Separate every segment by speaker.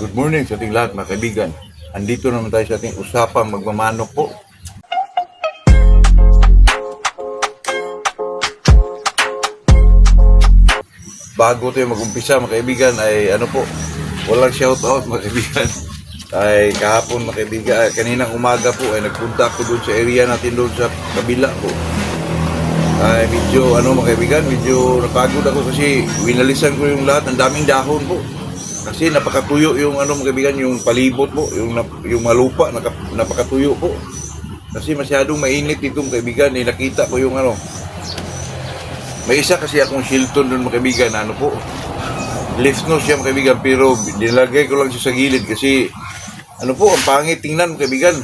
Speaker 1: Good morning sa ating lahat mga kaibigan. Andito naman tayo sa ating usapang magmamanok po. Bago tayo mag-umpisa mga kaibigan ay walang shout out mga kaibigan. Ay kahapon mga kaibigan, kaninang umaga po ay nagpunta ako doon sa area natin doon sa kabila po. Ay medyo mga kaibigan, medyo napagod ako kasi winalisan ko yung lahat, ang daming dahon po. Kasi napakatuyo yung mga kaibigan, yung palibot po, yung malupa napakatuyo po. Kasi masyadong mainit itong kaibigan, nakita ko yung may isa kasi akong Shilton doon mga kaibigan, lift nose siya mga kaibigan, pero nilagay ko lang siya sa gilid kasi ang pangit tingnan mga kaibigan.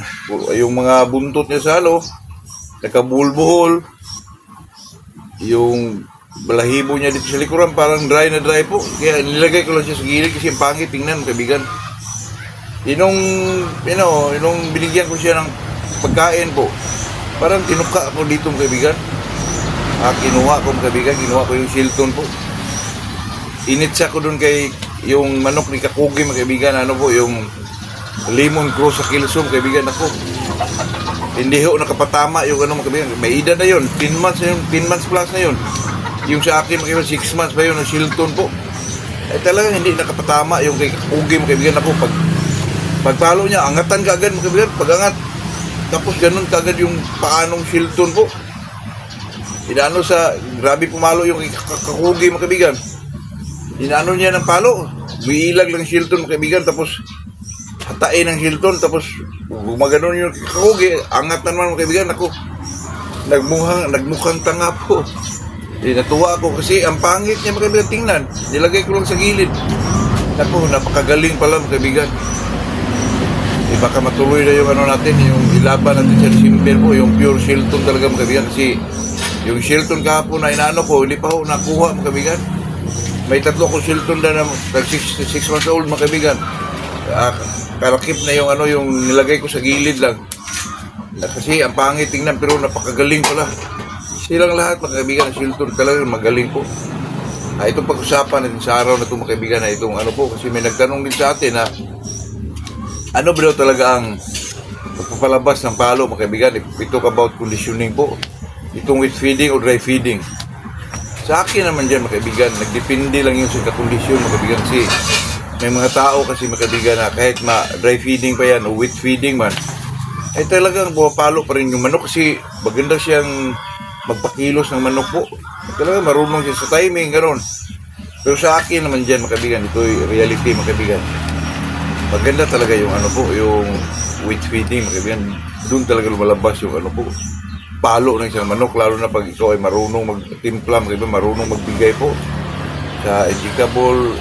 Speaker 1: Yung mga buntot niya sa nakabuhol-buhol, yung balahibo niya dito sa likuran parang dry na dry po, kaya nilagay ko lang siya sa gilid kasi ang pangit tingnan kaibigan. Inong binigyan ko siya ng pagkain po, parang tinuka po dito kaibigan. Kinuha ko yung Shilton po, initsa ko dun kay yung manok ni Kakugi mga kaibigan, yung lemon cross sa Kilsom kaibigan. Hindi ho nakapatama yung mga kaibigan, may edad na yun, 10 months plus na yun. Yung sa akin, 6 months pa yun, ang Shilton po. Talagang hindi nakapatama yung kay Kakugi, mga kaibigan. Pagpalo niya, angatan ka agad, mga kaibigan. Pag-angat, tapos ganun ka agad yung paanong Shilton po. Grabe pumalo yung kay Kakugi, mga kaibigan. Inaano niya ng palo, biilag lang Shilton, mga kaibigan. Tapos, hatain ng Shilton, tapos gumaganon yung Kakugi. Angat na naman, mga kaibigan. Nagmukhang tanga po. Natuwa ako kasi ang pangit niya mga kaibigan tingnan. Nilagay ko lang sa gilid. Napakagaling pala mga kaibigan. Baka matuloy na yung natin, yung ilaban natin sa December po, yung pure Shilton talaga mga kaibigan. Kasi yung Shilton kahapon na inaano ko, hindi pa ho nakuha mga kaibigan. May 3 akong Shilton na 6 months old mga kaibigan. Kalakip na yung nilagay ko sa gilid lang. Kasi ang pangit tingnan pero napakagaling pala. Silang lahat mga kaibigan, ang Shilton talaga magaling po. Itong pag-usapan natin sa araw na ito mga kaibigan, itong kasi may nagtanong din sa atin na ba daw talaga ang pagpapalabas ng palo mga kaibigan. We talk about conditioning po. Itong wet feeding o dry feeding. Sa akin naman dyan mga kaibigan, nagdepende lang yung sa kondisyon mga kaibigan. Kasi may mga tao kasi mga kaibigan na kahit dry feeding pa yan o wet feeding man, talagang pumapalo pa rin yung manok kasi maganda siyang magpakilos ng manok po. Talaga marunong siya sa timing, gano'n. Pero sa akin naman dyan, mga kaibigan, ito ay reality, mga kaibigan. Maganda talaga yung yung wet feeding, mga kaibigan. Doon talaga lumalabas yung palo ng isang manok, lalo na pag ikaw ay marunong magtimpla, mga kaibigan, marunong magbigay po sa injectable,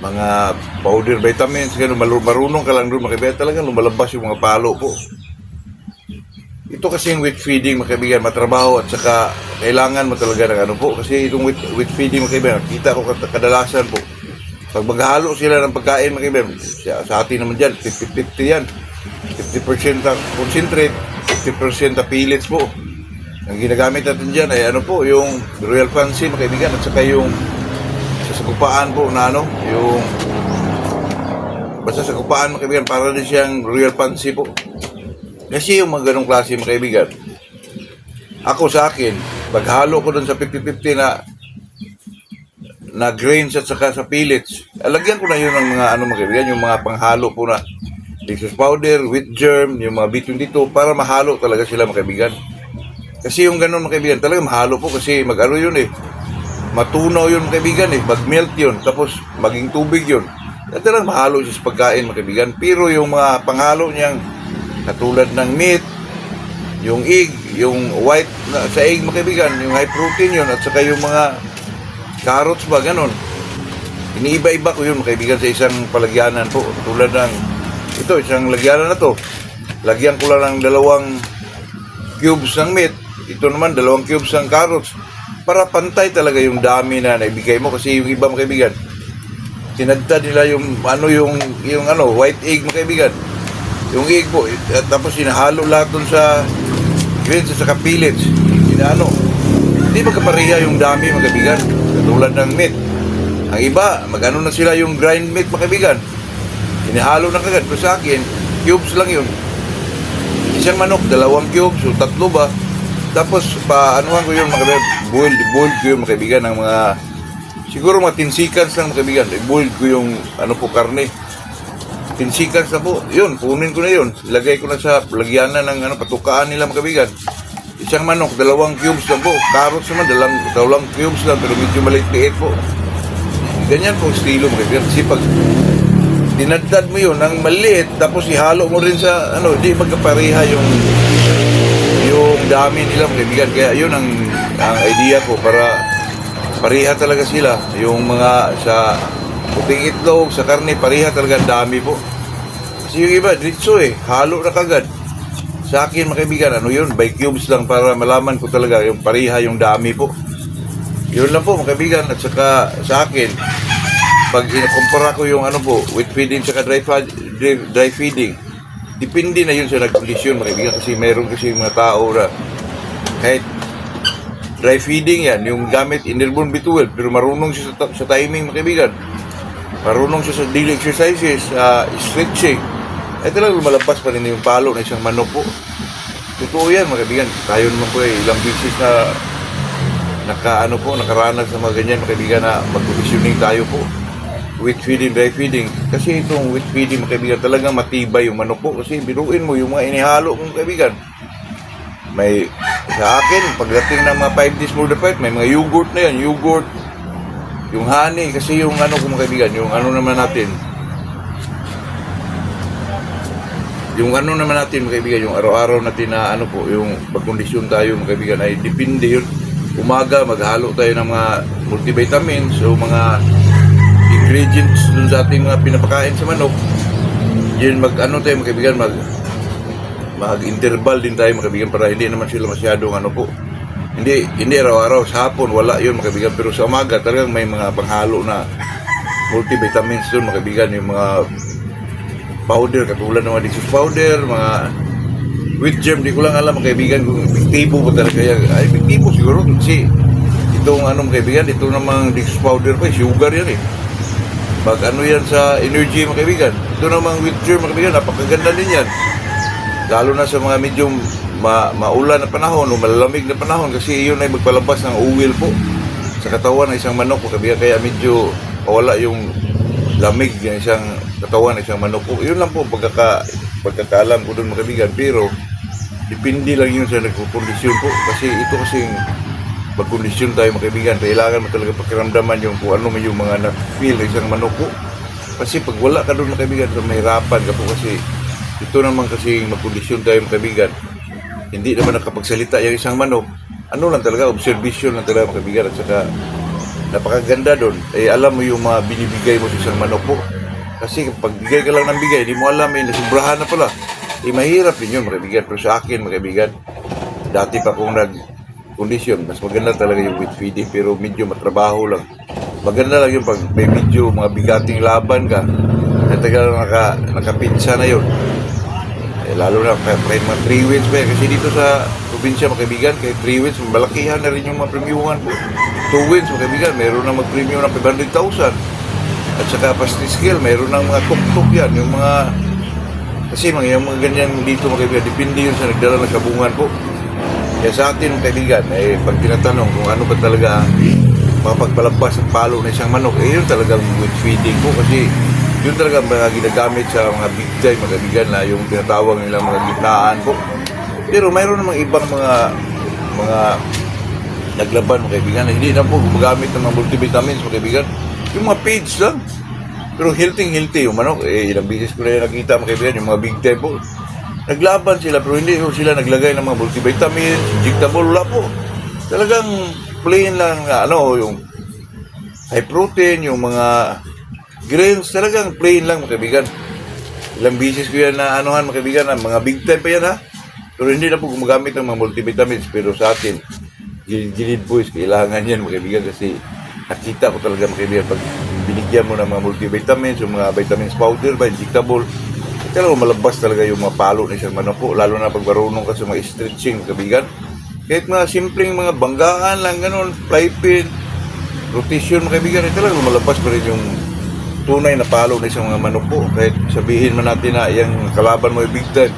Speaker 1: mga powder vitamins, gano'n, marunong ka lang doon, mga kaibigan. Talagang lumalabas yung mga palo po. Ito kasi yung wet feeding mga kaibigan, matrabaho at saka kailangan mo talaga ng po. Kasi itong wet feeding mga kaibigan, kita ko kadalasan po. Pag maghalo sila ng pagkain mga kaibigan, sa atin naman dyan, 50-50 yan. 50% na concentrate, 50% na pellets po. Ang ginagamit natin dyan ay yung Royal Fancy mga kaibigan, at saka yung sa sakupaan po na yung basta sa sakupaan mga kaibigan, para din siyang Royal Fancy po. Kasi yung mga ganong klase mga kaibigan, ako sa akin, paghalo ko dun sa 50-50 na grains at saka sa pellets, alagyan ko na yun ng mga mga kaibigan, yung mga panghalo po na Lexus powder, wheat germ, yung mga B22 para mahalo talaga sila mga kaibigan. Kasi yung ganon mga kaibigan, talaga mahalo po kasi yun matunaw yun mga kaibigan mag-melt yun, tapos maging tubig yun. At talagang mahalo siya sa pagkain mga kaibigan. Pero yung mga panghalo niyang katulad ng meat, yung egg, yung white sa egg mga kaibigan, yung high protein yun, at saka yung mga carrots ba, ganon. Iniiba-iba ko yun mga kaibigan sa isang palagyanan po. Tulad ng isang lagyanan na to, lagyan ko lang ng 2 cubes ng meat, ito naman 2 cubes ng carrots, para pantay talaga yung dami na naibigay mo. Kasi yung iba mga kaibigan, tinagtad nila yung white egg mga kaibigan, yung egg po, tapos sinahalo lahat dun sa grains at saka pellets. Hindi magkapareha yung dami mga kaibigan, katulad ng meat. Ang iba, mag-ano na sila yung grind meat mga kaibigan. Inihalo na kagad. Pero sa akin, cubes lang yun. Isang manok, 2 cubes, o 3 ba? Tapos, anuhan ko yun mga kaibigan. Boiled ko yun mga kaibigan ng mga, siguro mga 10 seconds lang mga kaibigan. Boiled ko yung, karne. 10 seconds na po. Yun, punin ko na yun. Ilagay ko na sa lagyanan ng patukaan nila mga kaibigan. Isang manok, 2 cubes lang po. Carrots naman, 2 cubes lang, pero medyo maliit-liit po. Ganyan po estilo mga kaibigan. Kasi pag dinadad mo yun ng maliit, tapos ihalo mo rin sa, di magkapareha yung dami nila mga kaibigan. Kaya yun ang idea ko para pareha talaga sila. Yung mga sa puting itlog, sa karne, pareha talaga ang dami po. Kasi yung iba, diretso halo na kagad. Sa akin mga kaibigan, yun, by cubes lang para malaman ko talaga yung pareha yung dami po. Yun lang po mga kaibigan. At saka sa akin, pag inakumpara ko yung wheat feeding saka dry feeding, depende na yun sa nag-kondisyon mga kaibigan. Kasi meron kasi mga tao na kahit dry feeding yan, yung gamit inborn B12, pero marunong siya sa timing mga kaibigan. Marunong siya sa daily exercises, stretching. Ay talagang lumalabas pa rin yung palo na isang manok po. Totoo yan mga kaibigan. Tayo naman po ilang beses na nakaranas sa mga ganyan mga kaibigan na mag-conditioning tayo po. Wheat feeding, dry feeding. Kasi itong wheat feeding mga kaibigan talagang matibay yung manok po. Kasi biruin mo yung mga inihalo mga kaibigan. May sa akin, pagdating ng mga 5 days more the fight, may mga yogurt na yan. Yogurt, yung honey. Kasi yung mga kaibigan, yung naman natin. Yung naman natin mga kaibigan, yung araw-araw natin na yung pagkondisyon tayo mga kaibigan ay depende yun. Umaga, maghalo tayo ng mga multivitamins o mga ingredients dun sa ating mga pinapakain sa manok. Yun tayo mga kaibigan, mag-interval din tayo mga kaibigan para hindi naman sila masyadong hindi araw-araw, sa hapon wala yun mga kaibigan, pero sa umaga talagang may mga panghalo na multivitamins dun mga kaibigan, yung mga powder, katulad ng mga Dextrose powder, mga wheat germ, di ko lang alam mga kaibigan kung epektibo ba talaga yan. Ay, epektibo siguro kasi itong mga kaibigan, ito namang Dextrose powder pa, sugar yan pag yan sa energy mga kaibigan. Ito namang wheat germ mga kaibigan, napakaganda din yan, lalo na sa mga medyo maulan na panahon o malalamig na panahon, kasi iyon ay magpalabas ng oil po sa katawan ng isang manok mga kaibigan, kaya medyo wala yung lamig ng isang katawan ng isang manok po. Yun lang po pagkakaalam ko doon mga kaibigan, pero depende lang yun sa nagkukondisyon po, kasi ito kasing magkondisyon tayo mga kaibigan, kailangan mo talaga pakiramdaman yung kung ano yung mga na-feel ng isang manok po. Kasi pag wala ka doon mga kaibigan, so mahirapan ka po, kasi ito naman kasi magkondisyon tayo mga kaibigan, hindi naman nakapagsalita yung isang manok. Lang talaga, observation lang talaga mga kaibigan. At saka napakaganda doon, alam mo yung mga binibigay mo sa isang manok po. Kasi pag bigay ka lang ng bigay, hindi mo alam, nasubrahan na pala. Mahirap din yun mga kaibigan. Pero sa akin mga kaibigan, dati pa kung nag-kondisyon, mas maganda talaga yung wheat feeding, pero medyo matrabaho lang. Maganda lang yung pag may medyo mga bigating laban ka, na tagal nakapinsa na yun. Lalo na kahit mga 3 wins pa yan. Kasi dito sa probinsya mga kaibigan, kahit 3 wins, malakihan na rin yung mga premiuman po. 2 wins mga kaibigan, meron na mag-premium ng 500,000. At saka pasti scale, meron ng mga tuk-tuk yan. Yung mga, kasi yung mga ganyan dito mga kaibigan, depende yun sa nagdala ng kabungan po. Kaya sa atin mga kaibigan, pag tinatanong kung ano ba talaga mapagpalabas ang palo ng isang manok, yun talagang wheat feeding po. Kasi yun talaga mga ginagamit sa mga big time mga kaibigan, na yung tinatawag nilang mga gitnaan po. Pero mayroon namang ibang mga naglaban mga kaibigan, na hindi na po gumagamit ng mga multivitamins mga kaibigan. Yung mga page lang, pero healthy yung manok. Ilang beses ko na yung nakita mga kaibigan, yung mga big time po, naglaban sila, pero hindi sila naglagay ng mga multivitamins, injectable, wala po. Talagang plain lang, yung high protein, yung mga grains, talagang plain lang mga kaibigan. Ilang beses ko yan na mga kaibigan, mga big time pa yan pero hindi na po gumagamit ng mga multivitamins. Pero sa atin, gilid boys, kailangan yan mga kaibigan, kasi nakita ko talaga mga kaibigan, pag binigyan mo ng mga multivitamins, yung mga vitamins powder ba, injectable, talagang malabas talaga yung mga palo ng isang manok po, lalo na pag marunong ka sa mga stretching mga kaibigan. Kahit mga simpleng mga banggaan lang, ganun, fly pin, rotation mga kaibigan, ay talagang lumalabas pa rin yung tunay na palo na isang mga manok po. Kahit sabihin man natin na yung kalaban mo ay big time,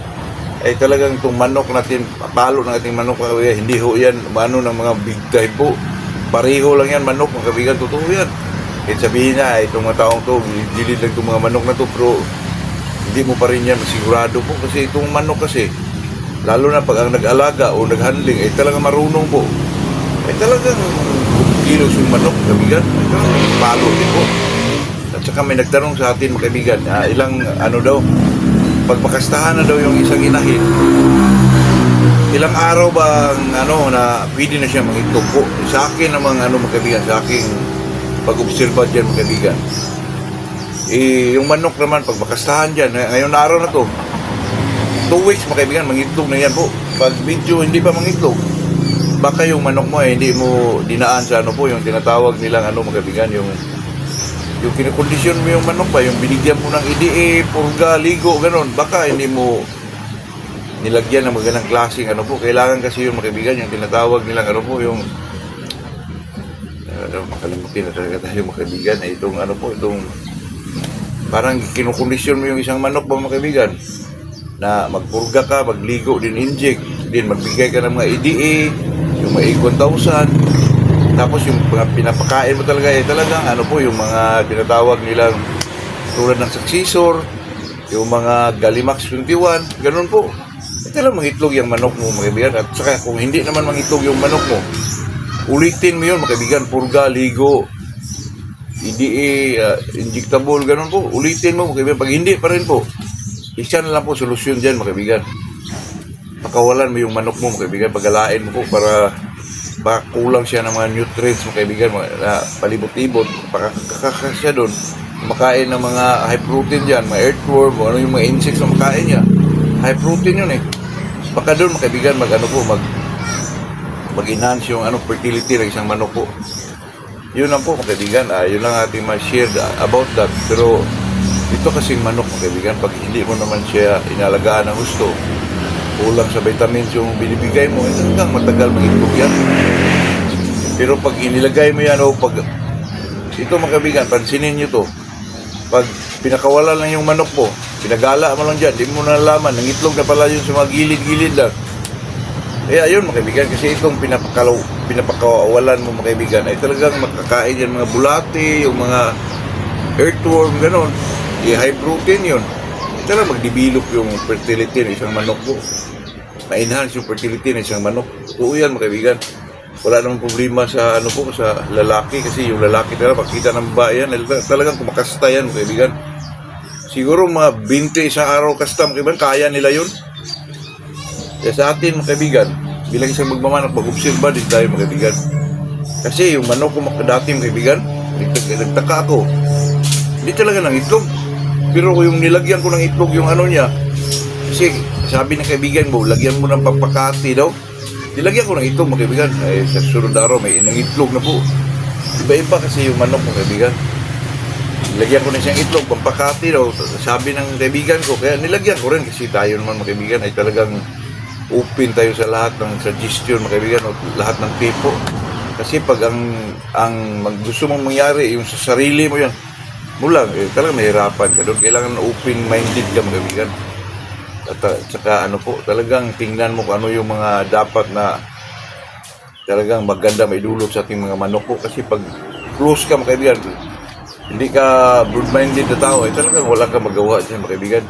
Speaker 1: ay talagang itong manok natin, palo ng ating manok mga kaibigan, hindi ho yan mano ng mga big time po. Pareho lang yan manok mga kaibigan, totoo yan. Kahit sabihin na, itong mga taong to, gilid lang itong mga manok na to, pero hindi mo pa rin yan sigurado po. Kasi itong manok kasi, lalo na pag ang nag-alaga o nag-handling, ay talagang marunong po. Ay talagang kilos yung manok, kaibigan. Palo din po. At saka may nagtanong sa atin mga kaibigan, ilang ano daw, pagpakastahan na daw yung isang inahin, ilang araw ba ano na pwede na siya mangitlog po? Sa akin namang ano mga kaibigan, sa aking pag-obserba dyan mga kaibigan, yung manok naman pagpakastahan dyan, ngayon na araw na to, 2 weeks mga kaibigan, mangitlog na yan po. Pag medyo hindi pa mangitlog, baka yung manok mo ay hindi mo dinaan sa ano po, yung tinatawag nilang ano mga kaibigan, yung kinukondisyon mo yung manok ba, yung binigyan mo ng EDA, purga, ligo, ganon, baka hindi mo nilagyan ng magandang klaseng ano po. Kailangan kasi yung mga kaibigan, yung tinatawag nilang ano po, yung makalimutin na talaga tayo mga kaibigan, na itong ano po, itong parang kinukondisyon mo yung isang manok ba mga kaibigan, na magpurga ka, magligo, din inject, din magbigay ka ng mga EDA, yung mga 1,000. Tapos yung mga pinapakain mo talaga talagang ano po, yung mga tinatawag nilang tulad ng Successor, yung mga Galimax 21, ganun po. Talagang mangitlog yung manok mo mga kaibigan. At saka kung hindi naman mangitlog yung manok mo, ulitin mo yun mga kaibigan, purga, ligo, EDA, injectable, ganun po. Ulitin mo mga kaibigan. Pag hindi pa rin po, isa na lang po solusyon dyan mga kaibigan. Pakawalan mo yung manok mo mga kaibigan, pagalain mo po para kulang siya ng mga nutrients mga kaibigan, na palibot-libot, pakakasya doon, makain ng mga high protein dyan, mga earthworm, o ano yung mga insects na makain niya, high protein yun eh. Baka doon mga kaibigan, mag-enhance yung fertility ng isang manok po. Yun lang po mga kaibigan, yun lang ating ma-share about that. Pero ito kasing manok mga kaibigan, pag hindi mo naman siya inalagaan ng gusto, kulang sa vitamins yung binibigay mo, talagang matagal mag-itlog yan. Pero pag inilagay mo yan, pag ito mga kaibigan, pansinin nyo to, pag pinakawala lang yung manok mo, pinagala mo lang dyan, di mo nalaman, nangitlog na pala yun sa mga gilid-gilid lang. Kaya yun mga kaibigan, kasi itong pinapakawalan mo mga kaibigan, ay talagang makakain yan mga bulate, yung mga earthworm, gano'n, high protein yun. Talagang mag-develop yung fertility ng isang manok po. Ma-enhance yung fertility ng isang manok. Oo yan mga kaibigan. Wala namang problema sa sa lalaki, kasi yung lalaki talaga pagkita ng babae yan, talagang kumakasta yan mga kaibigan. Siguro mga 20 isang araw kasta mga kaibigan, kaya nila yun. Kaya sa atin mga kaibigan, bilang isang magmamanak, mag-observa din tayo mga kaibigan. Kasi yung manok ko dati mga kaibigan, nagtaka ako, hindi talaga nang itlog. Pero yung nilagyan ko ng itlog yung ano niya, kasi sabi ng kaibigan mo, lagyan mo ng pampakati daw. Nilagyan ko ng itlog mga kaibigan. Ay, sa sunod na araw may itlog na po. Iba-iba kasi yung manok mga kaibigan. Nilagyan ko na siyang itlog, pampakati daw. Sabi ng kaibigan ko, kaya nilagyan ko rin kasi tayo naman mga kaibigan ay talagang open tayo sa lahat ng suggestion mga kaibigan, o lahat ng tipo. Kasi pag ang gusto mong mangyari, yung sa sarili mo yan, mula, talagang mahirapan ka doon. Kailangan open-minded ka mga kaibigan. At saka talagang tingnan mo kung ano yung mga dapat na talagang maganda may dulot sa ating mga manok po. Kasi pag close ka mga kaibigan, hindi ka broad-minded na tao, talagang wala ka magawa dyan mga kaibigan.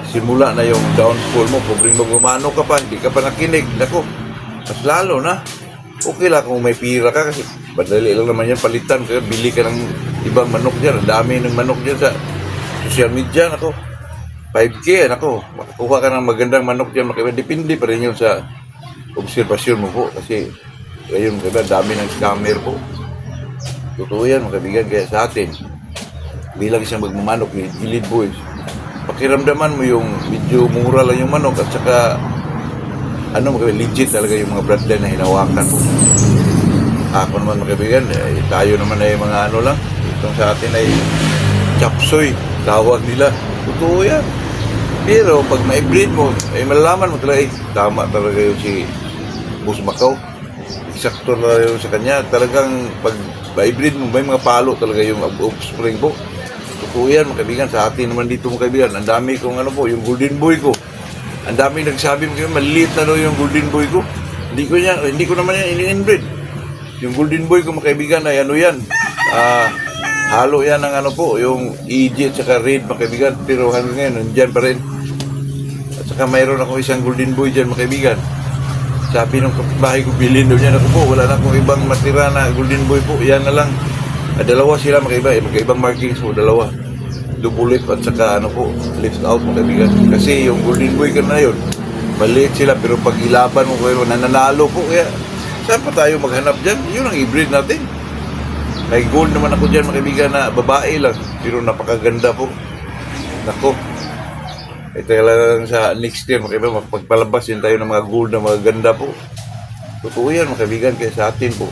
Speaker 1: Simula na yung downfall mo, pobreng magmamano ka pa, hindi ka pa nakinig. Nako, mas lalo na. Okay lang kung may pira ka, kasi madali lang naman yan palitan. Kaya bili ka ng ibang manok dyan. Ang dami ng manok dyan sa social media. Nako, 5K, nako, makakuha ka ng magandang manok dyan. Depende pa rin yun sa observasyon mo po. Kasi ayun, dami ng scammer po. Totoo yan mga kaibigan. Kaya sa atin, bilang isang magmamanok, gilid boys, pakiramdaman mo yung medyo mura lang yung manok, at saka legit talaga yung mga bloodline na hinawakan po. Ako naman mga kaibigan, tayo naman ay mga lang, itong sa atin ay chapsoy, tawag nila. Totoo yan. Pero pag ma-breed mo, ay malalaman mo talaga, tama talaga yung si Boss Macau. Eksakto na yun sa kanya. Talagang pag hybrid mo, may mga palo talaga yung offspring po. Totoo yan mga kaibigan, sa atin naman dito mga kaibigan, ang dami kong ano po, yung golden boy ko. Ang dami nagsabi mga kaibigan, maliit na daw yung golden boy ko. Hindi ko naman yan ini-inbreed. Yung golden boy ko mga kaibigan ay ano yan, halo yan ng ano po, yung EG at saka red mga kaibigan, pero hanggang ngayon, nandyan pa rin. At saka mayroon ako isang golden boy dyan mga kaibigan. Sabi ng kapitbahay ko, bilhin daw niya. Ako po, wala na akong ibang matira na golden boy po. Yan na lang. Dalawa sila magkaibang markings po, dalawa. Double lip at saka ano po, lift out mga kaibigan. Kasi yung golden boy ka na yun, maliit sila pero pag ilaban mo kayo, nananalo po. Kaya saan pa tayo maghanap dyan? Yun ang hybrid natin. May gold naman ako dyan mga kaibigan na babae lang. Pero napakaganda po. Nako. Ito lang sa next year, mga kaibigan, magpagpalabas din tayo ng mga gold na mga ganda po. Totoo yan, mga kaibigan, kaya sa atin po.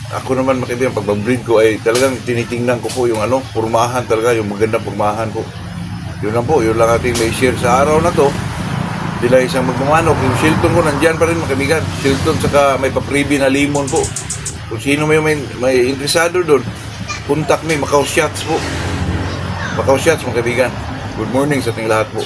Speaker 1: Ako naman, mga kaibigan, pag mag-breed ko ay talagang tinitingnan ko po yung ano, purmahan talaga, yung maganda purmahan po. Yun lang po, yun lang ating may share sa araw na to. Dila isang magmamanok, yung Shilton ko, nandyan pa rin, mga kaibigan. Shilton, saka may papribi na limon po. Kung sino may interesado doon, contact me, Macau Shots po. Macau Shots, mga kaibigan. Good morning sa ating lahat po.